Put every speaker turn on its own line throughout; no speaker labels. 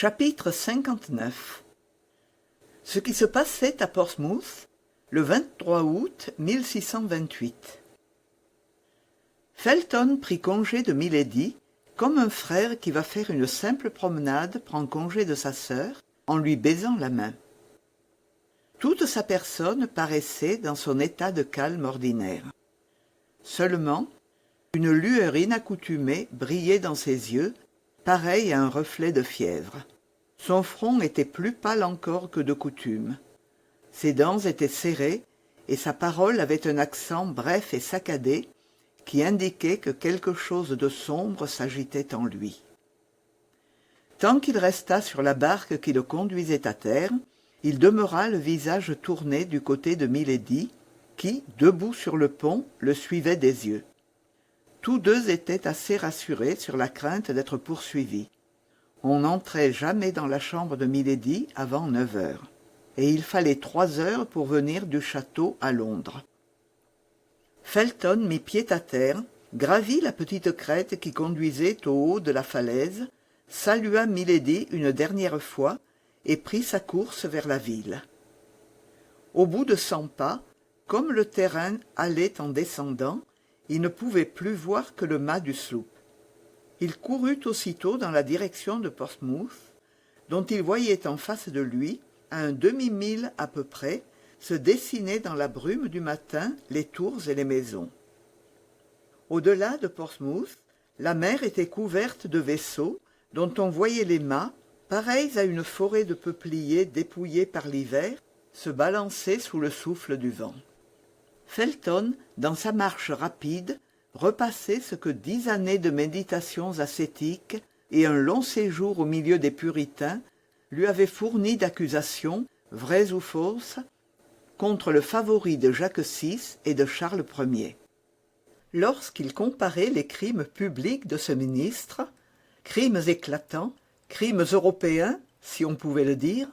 Chapitre 59. Ce qui se passait à Portsmouth le 23 août 1628. Felton prit congé de milady comme un frère qui va faire une simple promenade prend congé de sa sœur en lui baisant la main. Toute sa personne paraissait dans son état de calme ordinaire. Seulement, une lueur inaccoutumée brillait dans ses yeux, pareille à un reflet de fièvre. Son front était plus pâle encore que de coutume. Ses dents étaient serrées, et sa parole avait un accent bref et saccadé, qui indiquait que quelque chose de sombre s'agitait en lui. Tant qu'il resta sur la barque qui le conduisait à terre, il demeura le visage tourné du côté de milady, qui, debout sur le pont, le suivait des yeux. Tous deux étaient assez rassurés sur la crainte d'être poursuivis. On n'entrait jamais dans la chambre de milady avant 9 heures, et il fallait 3 heures pour venir du château à Londres. Felton mit pied à terre, gravit la petite crête qui conduisait au haut de la falaise, salua milady une dernière fois et prit sa course vers la ville. Au bout de 100 pas, comme le terrain allait en descendant, il ne pouvait plus voir que le mât du sloop. Il courut aussitôt dans la direction de Portsmouth, dont il voyait en face de lui, à un demi-mille à peu près, se dessiner dans la brume du matin les tours et les maisons. Au-delà de Portsmouth, la mer était couverte de vaisseaux, dont on voyait les mâts, pareils à une forêt de peupliers dépouillés par l'hiver, se balancer sous le souffle du vent. Felton, dans sa marche rapide, repassait ce que 10 années de méditations ascétiques et un long séjour au milieu des puritains lui avaient fourni d'accusations, vraies ou fausses, contre le favori de Jacques VI et de Charles Ier. Lorsqu'il comparait les crimes publics de ce ministre, crimes éclatants, crimes européens, si on pouvait le dire,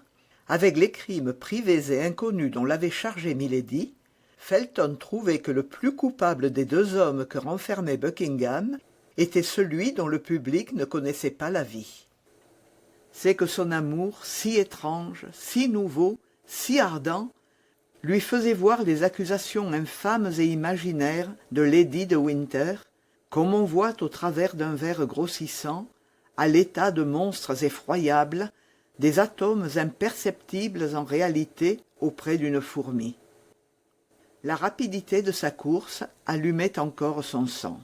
avec les crimes privés et inconnus dont l'avait chargé milady, Felton trouvait que le plus coupable des 2 hommes que renfermait Buckingham était celui dont le public ne connaissait pas la vie. C'est que son amour, si étrange, si nouveau, si ardent, lui faisait voir les accusations infâmes et imaginaires de Lady de Winter, comme on voit au travers d'un verre grossissant, à l'état de monstres effroyables, des atomes imperceptibles en réalité auprès d'une fourmi. La rapidité de sa course allumait encore son sang.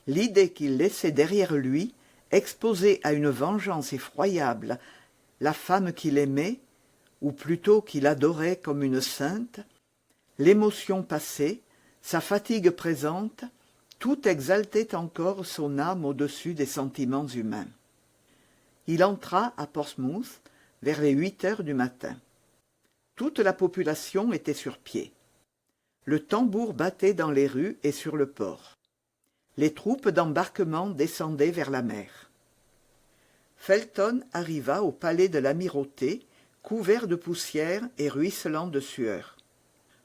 L'idée qu'il laissait derrière lui, exposée à une vengeance effroyable, la femme qu'il aimait, ou plutôt qu'il adorait comme une sainte, l'émotion passée, sa fatigue présente, tout exaltait encore son âme au-dessus des sentiments humains. Il entra à Portsmouth vers les 8 heures du matin. Toute la population était sur pied. Le tambour battait dans les rues et sur le port. Les troupes d'embarquement descendaient vers la mer. Felton arriva au palais de l'amirauté, couvert de poussière et ruisselant de sueur.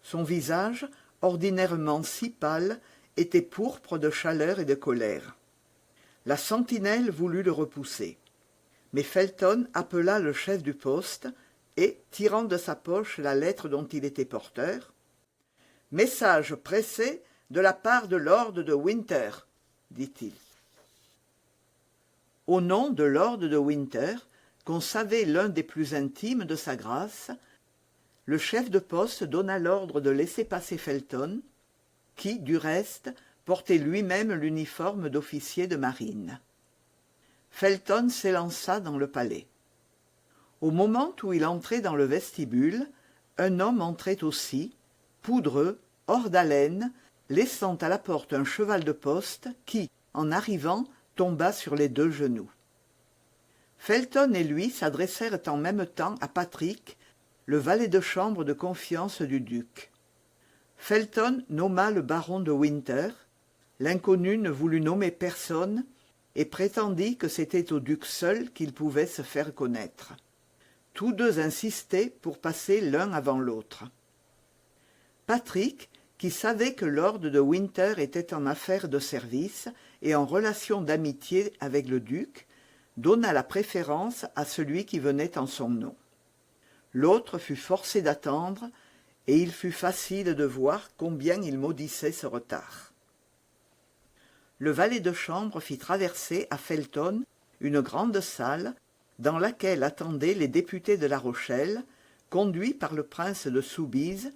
Son visage, ordinairement si pâle, était pourpre de chaleur et de colère. La sentinelle voulut le repousser. Mais Felton appela le chef du poste et, tirant de sa poche la lettre dont il était porteur, « Message pressé de la part de lord de Winter », dit-il. Au nom de lord de Winter, qu'on savait l'un des plus intimes de sa grâce, le chef de poste donna l'ordre de laisser passer Felton, qui, du reste, portait lui-même l'uniforme d'officier de marine. Felton s'élança dans le palais. Au moment où il entrait dans le vestibule, un homme entrait aussi, poudreux, hors d'haleine, laissant à la porte un cheval de poste qui, en arrivant, tomba sur les 2 genoux. Felton et lui s'adressèrent en même temps à Patrick, le valet de chambre de confiance du duc. Felton nomma le baron de Winter, l'inconnu ne voulut nommer personne et prétendit que c'était au duc seul qu'il pouvait se faire connaître. Tous deux insistaient pour passer l'un avant l'autre. Patrick, qui savait que lord de Winter était en affaires de service et en relation d'amitié avec le duc, donna la préférence à celui qui venait en son nom. L'autre fut forcé d'attendre, et il fut facile de voir combien il maudissait ce retard. Le valet de chambre fit traverser à Felton une grande salle dans laquelle attendaient les députés de La Rochelle, conduits par le prince de Soubise,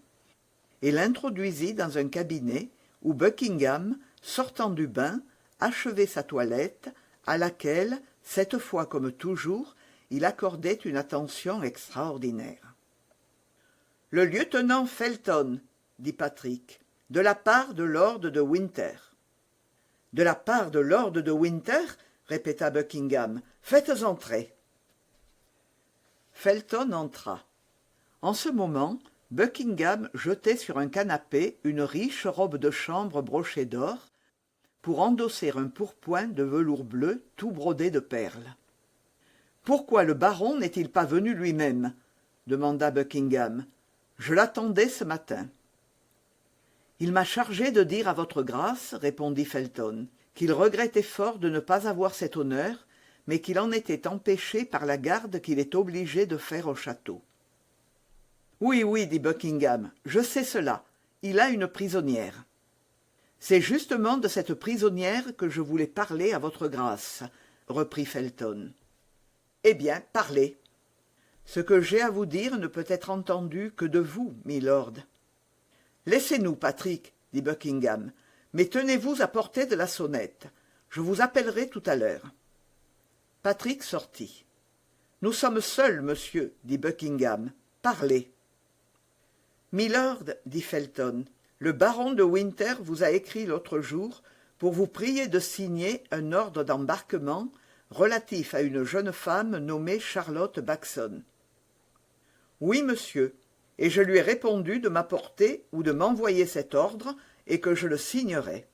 et l'introduisit dans un cabinet où Buckingham, sortant du bain, achevait sa toilette, à laquelle, cette fois comme toujours, il accordait une attention extraordinaire. « Le lieutenant Felton, dit Patrick, de la part de lord de Winter. »« De la part de lord de Winter ?» répéta Buckingham. « Faites entrer. » Felton entra. En ce moment, Buckingham jetait sur un canapé une riche robe de chambre brochée d'or, pour endosser un pourpoint de velours bleu tout brodé de perles. « Pourquoi le baron n'est-il pas venu lui-même » demanda Buckingham. « Je l'attendais ce matin. »« Il m'a chargé de dire à votre grâce, répondit Felton, qu'il regrettait fort de ne pas avoir cet honneur, mais qu'il en était empêché par la garde qu'il est obligé de faire au château. »« Oui, oui, dit Buckingham, je sais cela. Il a une prisonnière. »« C'est justement de cette prisonnière que je voulais parler à votre grâce, reprit Felton. »« Eh bien, parlez. »« Ce que j'ai à vous dire ne peut être entendu que de vous, milord. »« Laissez-nous, Patrick, dit Buckingham, mais tenez-vous à portée de la sonnette. Je vous appellerai tout à l'heure. » Patrick sortit. « Nous sommes seuls, monsieur, dit Buckingham. Parlez. »« Milord, dit Felton, le baron de Winter vous a écrit l'autre jour pour vous prier de signer un ordre d'embarquement relatif à une jeune femme nommée Charlotte Backson. »« Oui, monsieur, et je lui ai répondu de m'apporter ou de m'envoyer cet ordre et que je le signerai. »«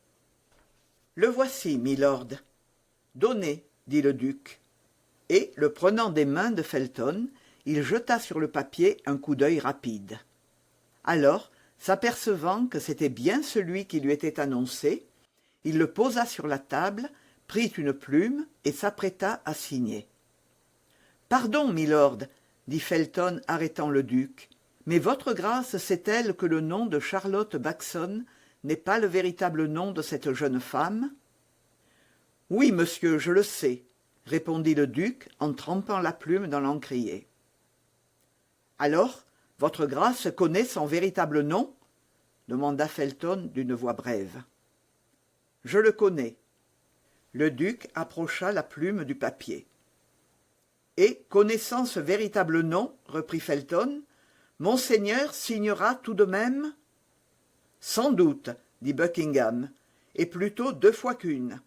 Le voici, milord. »« Donnez, dit le duc. » Et, le prenant des mains de Felton, il jeta sur le papier un coup d'œil rapide. Alors, s'apercevant que c'était bien celui qui lui était annoncé, il le posa sur la table, prit une plume et s'apprêta à signer. « Pardon, milord, dit Felton arrêtant le duc, mais votre grâce sait-elle que le nom de Charlotte Backson n'est pas le véritable nom de cette jeune femme ? » « Oui, monsieur, je le sais, » répondit le duc en trempant la plume dans l'encrier. « Alors, votre grâce connaît son véritable nom ?» demanda Felton d'une voix brève. « Je le connais. » Le duc approcha la plume du papier. « Et, connaissant ce véritable nom, reprit Felton, monseigneur signera tout de même ?»« Sans doute, dit Buckingham, et plutôt 2 fois qu'une. »«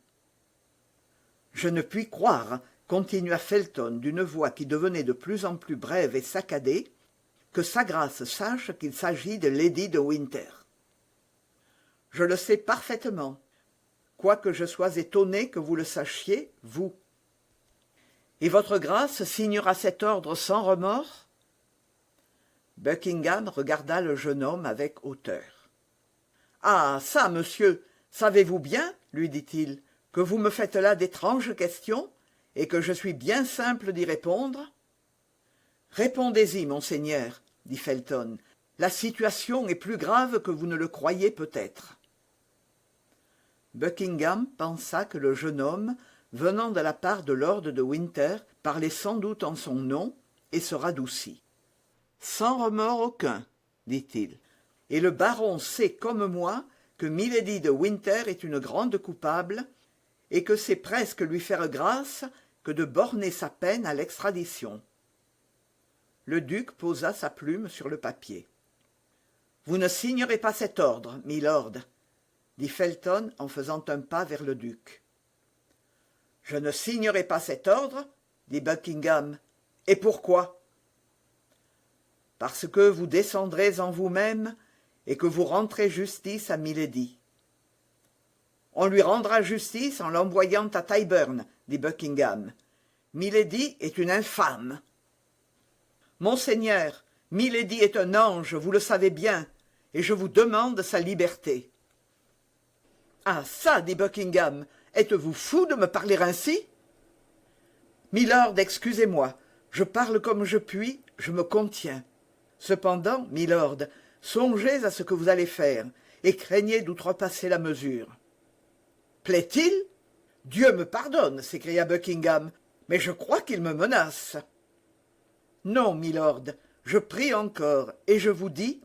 Je ne puis croire, continua Felton d'une voix qui devenait de plus en plus brève et saccadée, que sa grâce sache qu'il s'agit de Lady de Winter. Je le sais parfaitement, quoique je sois étonné que vous le sachiez, vous. Et votre grâce signera cet ordre sans remords ? Buckingham regarda le jeune homme avec hauteur. « Ah, ça, monsieur, savez-vous bien, lui dit-il, que vous me faites là d'étranges questions, et que je suis bien simple d'y répondre ? » « Répondez-y, monseigneur, dit Felton. La situation est plus grave que vous ne le croyez peut-être. Buckingham pensa que le jeune homme, venant de la part de lord de Winter, parlait sans doute en son nom, et se radoucit. « Sans remords aucun, dit-il, et le baron sait comme moi que milady de Winter est une grande coupable, et que c'est presque lui faire grâce que de borner sa peine à l'extradition. » Le duc posa sa plume sur le papier. « Vous ne signerez pas cet ordre, milord, » dit Felton en faisant un pas vers le duc. « Je ne signerai pas cet ordre, » dit Buckingham. « Et pourquoi ? » « Parce que vous descendrez en vous-même et que vous rendrez justice à milady. »« On lui rendra justice en l'envoyant à Tyburn, » dit Buckingham. « Milady est une infâme. »« Monseigneur, milady est un ange, vous le savez bien, et je vous demande sa liberté. »« Ah ça, dit Buckingham, êtes-vous fou de me parler ainsi ? » « Milord, excusez-moi, je parle comme je puis, je me contiens. Cependant, milord, songez à ce que vous allez faire, et craignez d'outrepasser la mesure. Plaît-il? Dieu me pardonne, s'écria Buckingham, mais je crois qu'il me menace. Non, milord, je prie encore, et je vous dis,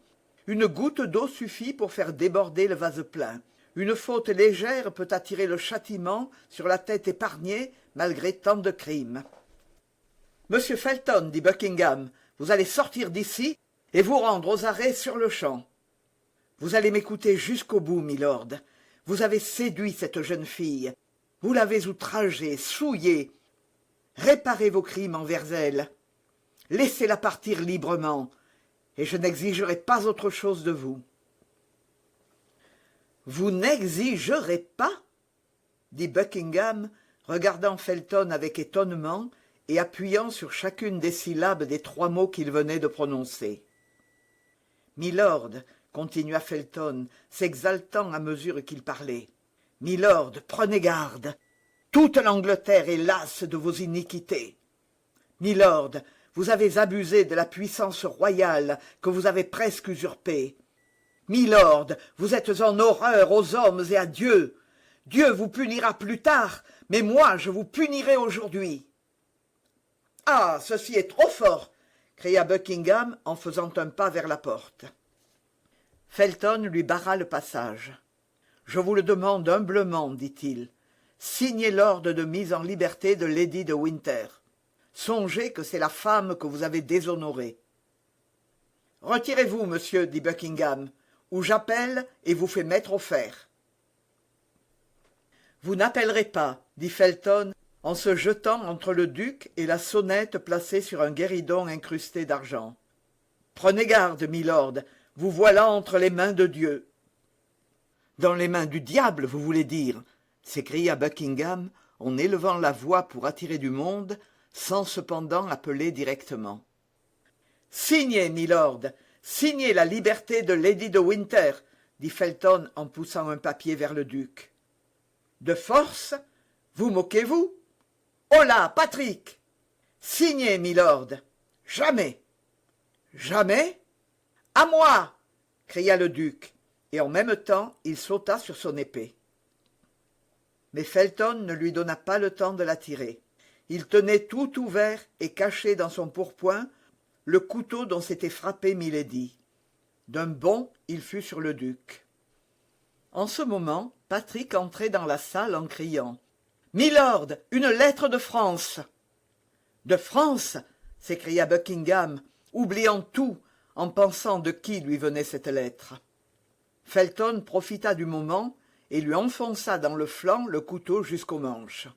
une goutte d'eau suffit pour faire déborder le vase plein. Une faute légère peut attirer le châtiment sur la tête épargnée malgré tant de crimes. Monsieur Felton, dit Buckingham, vous allez sortir d'ici et vous rendre aux arrêts sur-le-champ. Vous allez m'écouter jusqu'au bout, milord. Vous avez séduit cette jeune fille. Vous l'avez outragée, souillée. Réparez vos crimes envers elle. Laissez-la partir librement, et je n'exigerai pas autre chose de vous. Vous n'exigerez pas? Dit Buckingham, regardant Felton avec étonnement et appuyant sur chacune des syllabes des 3 mots qu'il venait de prononcer. Milord, continua Felton, s'exaltant à mesure qu'il parlait, milord, prenez garde. Toute l'Angleterre est lasse de vos iniquités. Milord, vous avez abusé de la puissance royale que vous avez presque usurpée. Milord, vous êtes en horreur aux hommes et à Dieu. Dieu vous punira plus tard, mais moi je vous punirai aujourd'hui. Ah, ceci est trop fort, cria Buckingham en faisant un pas vers la porte. Felton lui barra le passage. Je vous le demande humblement, dit-il. Signez l'ordre de mise en liberté de Lady de Winter. Songez que c'est la femme que vous avez déshonorée. Retirez-vous, monsieur, dit Buckingham, ou j'appelle et vous fais mettre au fer. Vous n'appellerez pas, dit Felton, en se jetant entre le duc et la sonnette placée sur un guéridon incrusté d'argent. Prenez garde, milord, vous voilà entre les mains de Dieu. Dans les mains du diable, vous voulez dire, s'écria Buckingham en élevant la voix pour attirer du monde, sans cependant appeler directement. Signez, milord, signez la liberté de Lady de Winter, dit Felton en poussant un papier vers le duc. De force? Vous moquez-vous? Holà, Patrick! Signez, milord! Jamais! Jamais? À moi! Cria le duc, et en même temps il sauta sur son épée. Mais Felton ne lui donna pas le temps de la tirer. Il tenait tout ouvert et caché dans son pourpoint le couteau dont s'était frappé milady. D'un bond, il fut sur le duc. En ce moment, Patrick entrait dans la salle en criant « Milord, une lettre de France !»« De France !» s'écria Buckingham, oubliant tout en pensant de qui lui venait cette lettre. Felton profita du moment et lui enfonça dans le flanc le couteau jusqu'au manche.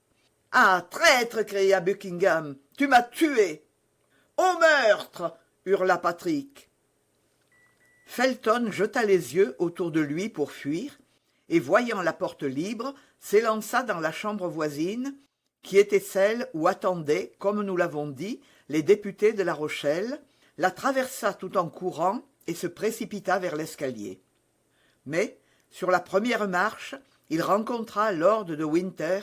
« Ah, traître !» cria Buckingham. « Tu m'as tué !»« Au meurtre !» hurla Patrick. Felton jeta les yeux autour de lui pour fuir, et voyant la porte libre, s'élança dans la chambre voisine, qui était celle où attendaient, comme nous l'avons dit, les députés de La Rochelle, la traversa tout en courant et se précipita vers l'escalier. Mais, sur la première marche, il rencontra lord de Winter,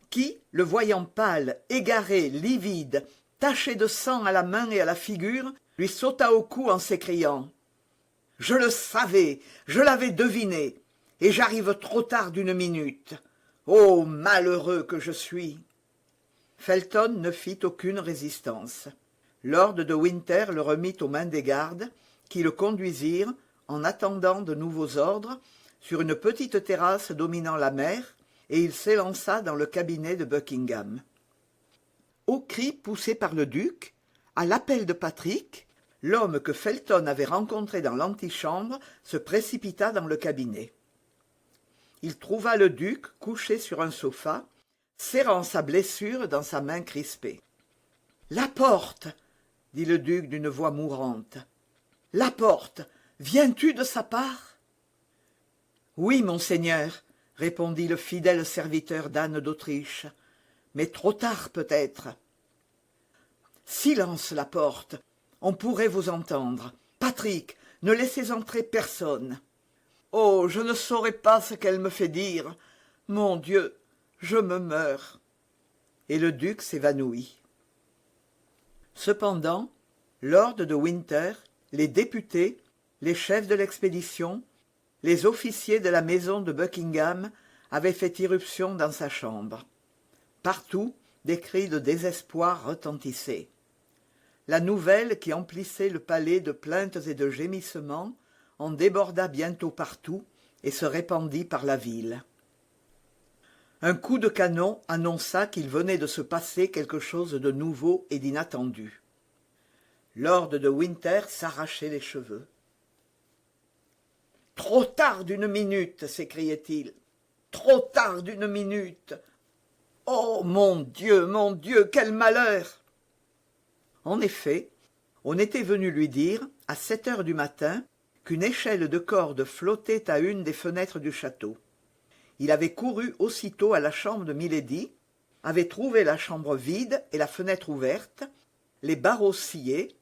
qui, le voyant pâle, égaré, livide, taché de sang à la main et à la figure, lui sauta au cou en s'écriant « Je le savais, je l'avais deviné, et j'arrive trop tard d'une minute. Ô malheureux que je suis !» Felton ne fit aucune résistance. Lord de Winter le remit aux mains des gardes, qui le conduisirent, en attendant de nouveaux ordres, sur une petite terrasse dominant la mer, et il s'élança dans le cabinet de Buckingham. Au cri poussé par le duc, à l'appel de Patrick, l'homme que Felton avait rencontré dans l'antichambre se précipita dans le cabinet. Il trouva le duc couché sur un sofa, serrant sa blessure dans sa main crispée. « La porte !» dit le duc d'une voix mourante. « La porte, viens-tu de sa part ?» « Oui, monseigneur, » répondit le fidèle serviteur d'Anne d'Autriche, « mais trop tard peut-être. »« Silence la porte, on pourrait vous entendre. Patrick, ne laissez entrer personne. »« Oh, je ne saurais pas ce qu'elle me fait dire. Mon Dieu, je me meurs. » et le duc s'évanouit. Cependant, lord de Winter, les députés, les chefs de l'expédition, les officiers de la maison de Buckingham avaient fait irruption dans sa chambre. Partout, des cris de désespoir retentissaient. La nouvelle qui emplissait le palais de plaintes et de gémissements en déborda bientôt partout et se répandit par la ville. Un coup de canon annonça qu'il venait de se passer quelque chose de nouveau et d'inattendu. Lord de Winter s'arrachait les cheveux. « Trop tard d'une minute !» s'écriait-il. « Trop tard d'une minute ! Oh, mon Dieu, quel malheur !» En effet, on était venu lui dire, à 7 heures du matin, qu'une échelle de corde flottait à une des fenêtres du château. Il avait couru aussitôt à la chambre de Milady, avait trouvé la chambre vide et la fenêtre ouverte, les barreaux sciés.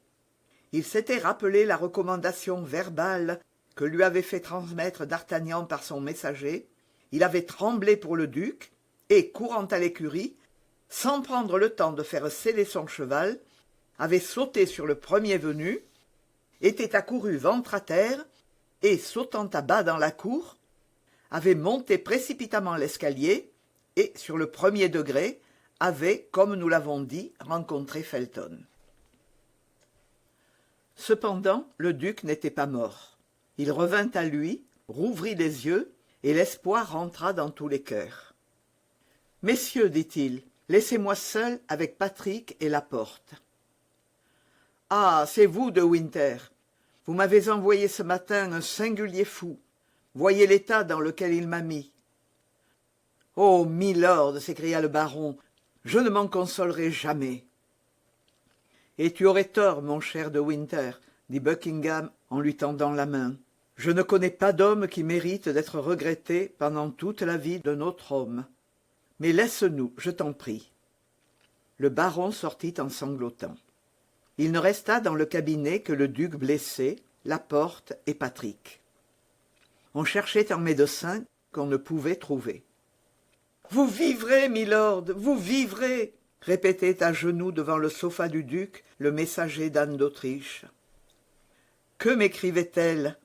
Il s'était rappelé la recommandation verbale que lui avait fait transmettre d'Artagnan par son messager. Il avait tremblé pour le duc et, courant à l'écurie, sans prendre le temps de faire seller son cheval, avait sauté sur le premier venu, était accouru ventre à terre et, sautant à bas dans la cour, avait monté précipitamment l'escalier et, sur le premier degré, avait, comme nous l'avons dit, rencontré Felton. Cependant, le duc n'était pas mort. Il revint à lui, rouvrit les yeux, et l'espoir rentra dans tous les cœurs. « Messieurs, dit-il, laissez-moi seul avec Patrick et Laporte. »« Ah, c'est vous, de Winter. Vous m'avez envoyé ce matin un singulier fou. Voyez l'état dans lequel il m'a mis. »« Oh, milord, s'écria le baron, je ne m'en consolerai jamais. »« Et tu aurais tort, mon cher de Winter, dit Buckingham en lui tendant la main. Je ne connais pas d'homme qui mérite d'être regretté pendant toute la vie d'un autre homme. Mais laisse-nous, je t'en prie. » Le baron sortit en sanglotant. Il ne resta dans le cabinet que le duc blessé, Laporte et Patrick. On cherchait un médecin qu'on ne pouvait trouver. « Vous vivrez, milord, vous vivrez !» répétait à genoux devant le sofa du duc le messager d'Anne d'Autriche. « Que m'écrivait-elle »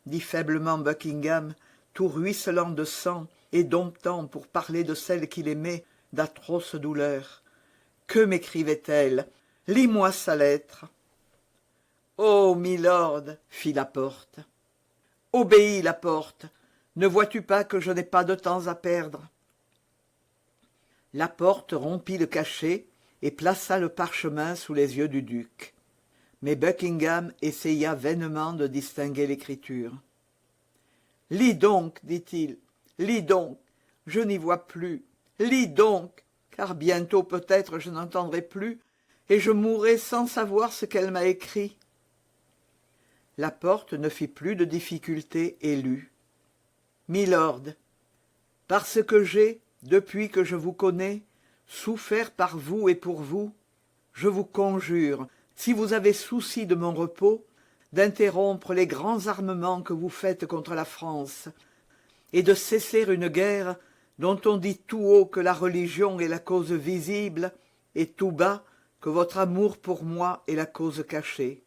dit faiblement Buckingham, tout ruisselant de sang et domptant pour parler de celle qu'il aimait d'atroces douleurs. « Que m'écrivait-elle? Lis-moi sa lettre. »« Oh, milord, fit Laporte. »« Obéis, Laporte. Ne vois-tu pas que je n'ai pas de temps à perdre ?» Laporte rompit le cachet et plaça le parchemin sous les yeux du duc. Mais Buckingham essaya vainement de distinguer l'écriture. « Lis donc, dit-il, lis donc, je n'y vois plus. Lis donc, car bientôt peut-être je n'entendrai plus, et je mourrai sans savoir ce qu'elle m'a écrit. » Laporte ne fit plus de difficulté et lut. « Milord, parce que j'ai, depuis que je vous connais, souffert par vous et pour vous, je vous conjure, si vous avez souci de mon repos, d'interrompre les grands armements que vous faites contre la France, et de cesser une guerre dont on dit tout haut que la religion est la cause visible, et tout bas que votre amour pour moi est la cause cachée.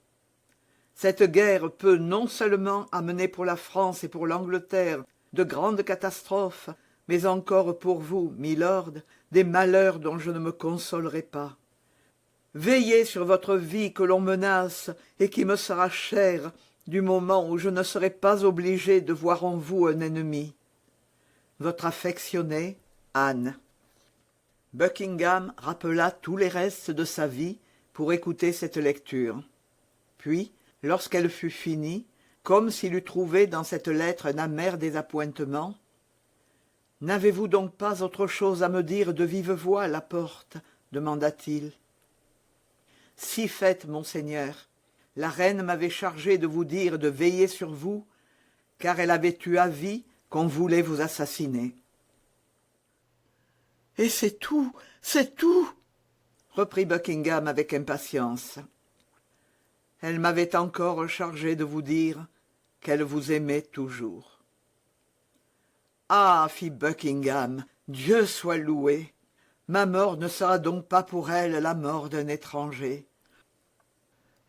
Cette guerre peut non seulement amener pour la France et pour l'Angleterre de grandes catastrophes, mais encore pour vous, milord, des malheurs dont je ne me consolerai pas. Veillez sur votre vie que l'on menace et qui me sera chère du moment où je ne serai pas obligé de voir en vous un ennemi. Votre affectionnée, Anne. Buckingham rappela tous les restes de sa vie pour écouter cette lecture. Puis, lorsqu'elle fut finie, comme s'il eût trouvé dans cette lettre un amer désappointement, « N'avez-vous donc pas autre chose à me dire de vive voix, Laporte ?» demanda-t-il. « Si fait, monseigneur, la reine m'avait chargé de vous dire de veiller sur vous, car elle avait eu avis qu'on voulait vous assassiner. »« Et c'est tout, reprit Buckingham avec impatience. « Elle m'avait encore chargé de vous dire qu'elle vous aimait toujours. » « Ah, fit Buckingham, Dieu soit loué. Ma mort ne sera donc pas pour elle la mort d'un étranger.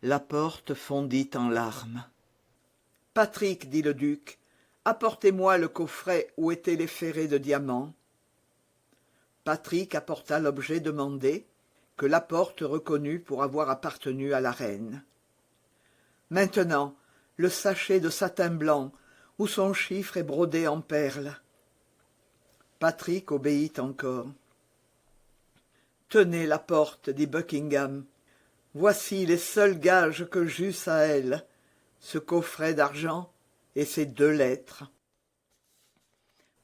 La porte fondit en larmes. « Patrick, dit le duc, apportez-moi le coffret où étaient les ferrets de diamants. » Patrick apporta l'objet demandé, que la porte reconnut pour avoir appartenu à la reine. « Maintenant, le sachet de satin blanc, où son chiffre est brodé en perles. » Patrick obéit encore. « Tenez la porte, dit Buckingham. Voici les seuls gages que j'eusse à elle, ce coffret d'argent et ces 2 lettres.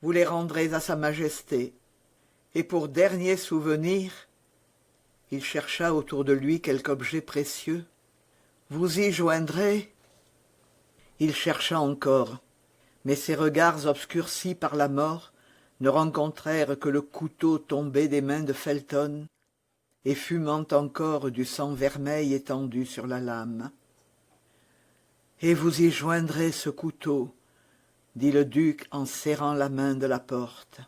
Vous les rendrez à sa majesté, et pour dernier souvenir, il chercha autour de lui quelque objet précieux. Vous y joindrez. Il chercha encore, mais ses regards obscurcis par la mort ne rencontrèrent que le couteau tombé des mains de Felton, et fumant encore du sang vermeil étendu sur la lame. « Et vous y joindrez ce couteau, » dit le duc en serrant la main de la porte.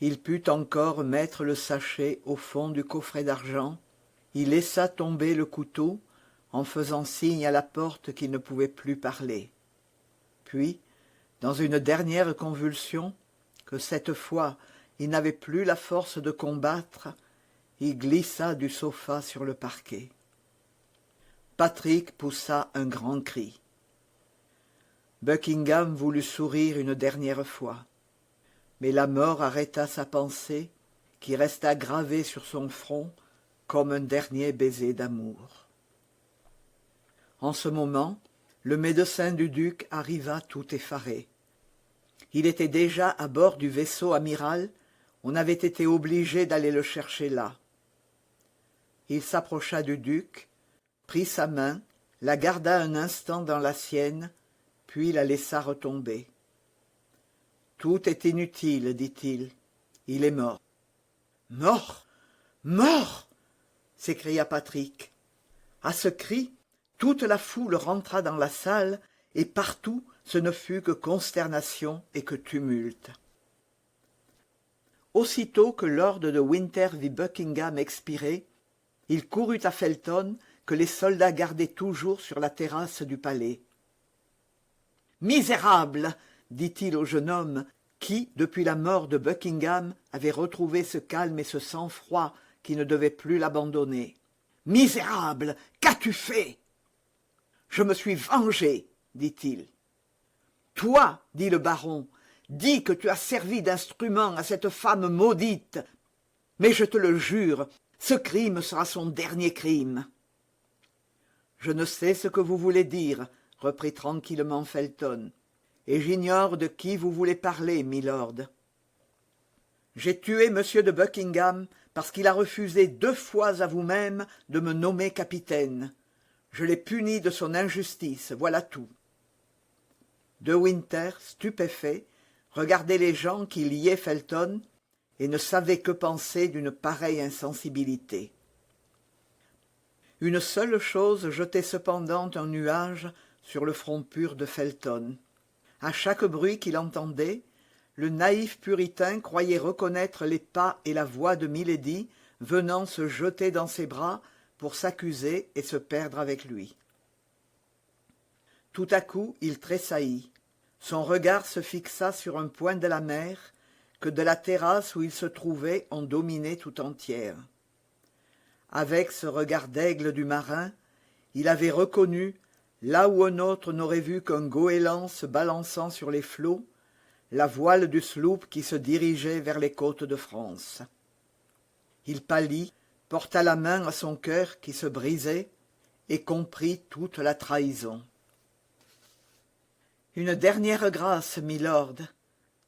Il put encore mettre le sachet au fond du coffret d'argent, il laissa tomber le couteau, en faisant signe à la porte qu'il ne pouvait plus parler. Puis, dans une dernière convulsion, que cette fois il n'avait plus la force de combattre, il glissa du sofa sur le parquet. Patrick poussa un grand cri. Buckingham voulut sourire une dernière fois, mais la mort arrêta sa pensée, qui resta gravée sur son front comme un dernier baiser d'amour. En ce moment, le médecin du duc arriva tout effaré. Il était déjà à bord du vaisseau amiral, on avait été obligé d'aller le chercher là. Il s'approcha du duc, prit sa main, la garda un instant dans la sienne, puis la laissa retomber. « Tout est inutile, dit-il. Il est mort. »« Mort! Mort !» s'écria Patrick. À ce cri, toute la foule rentra dans la salle, et partout ce ne fut que consternation et que tumulte. Aussitôt que lord de Winter vit Buckingham expirer, il courut à Felton, que les soldats gardaient toujours sur la terrasse du palais. « Misérable !» dit-il au jeune homme, qui, depuis la mort de Buckingham, avait retrouvé ce calme et ce sang-froid qui ne devaient plus l'abandonner. « Misérable, qu'as-tu fait ?»« Je me suis vengé, dit-il. »« Toi, dit le baron, dis que tu as servi d'instrument à cette femme maudite, mais je te le jure, ce crime sera son dernier crime. » « Je ne sais ce que vous voulez dire, » reprit tranquillement Felton, « et j'ignore de qui vous voulez parler, milord. J'ai tué M. de Buckingham parce qu'il a refusé 2 fois à vous-même de me nommer capitaine. Je l'ai puni de son injustice, voilà tout. » De Winter, stupéfait, regardait les gens qui liaient Felton et ne savait que penser d'une pareille insensibilité. Une seule chose jetait cependant un nuage sur le front pur de Felton. À chaque bruit qu'il entendait, le naïf puritain croyait reconnaître les pas et la voix de Milady venant se jeter dans ses bras pour s'accuser et se perdre avec lui. Tout à coup, il tressaillit. Son regard se fixa sur un point de la mer que de la terrasse où il se trouvait on dominait tout entière. Avec ce regard d'aigle du marin, il avait reconnu, là où un autre n'aurait vu qu'un goéland se balançant sur les flots, la voile du sloop qui se dirigeait vers les côtes de France. Il pâlit, porta la main à son cœur qui se brisait, et comprit toute la trahison. « Une dernière grâce, milord, »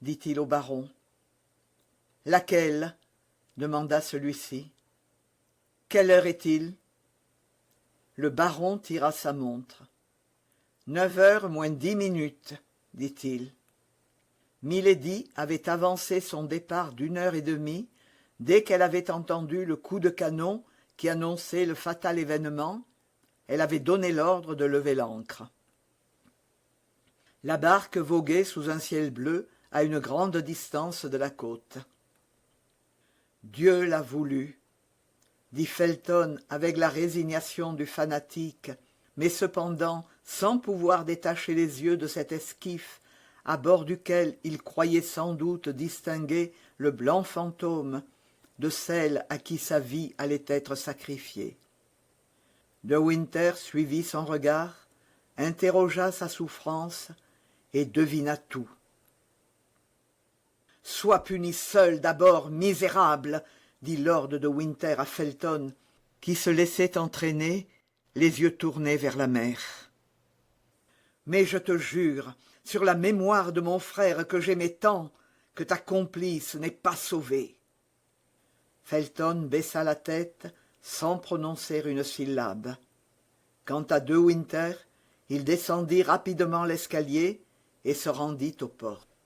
dit-il au baron. « Laquelle ?» demanda celui-ci. « Quelle heure est-il » Le baron tira sa montre. « 9 heures moins 10 minutes, dit-il. Milady avait avancé son départ d'1 heure et demie, dès qu'elle avait entendu le coup de canon qui annonçait le fatal événement. Elle avait donné l'ordre de lever l'ancre. La barque voguait sous un ciel bleu à une grande distance de la côte. Dieu l'a voulu, dit Felton avec la résignation du fanatique, mais cependant sans pouvoir détacher les yeux de cet esquif, à bord duquel il croyait sans doute distinguer le blanc fantôme de celle à qui sa vie allait être sacrifiée. De Winter suivit son regard, interrogea sa souffrance et devina tout. « Sois puni seul d'abord, misérable !» dit lord de Winter à Felton, qui se laissait entraîner, les yeux tournés vers la mer. « Mais je te jure, sur la mémoire de mon frère que j'aimais tant, que ta complice n'est pas sauvée. » Felton baissa la tête sans prononcer une syllabe. Quant à De Winter, il descendit rapidement l'escalier et se rendit aux portes.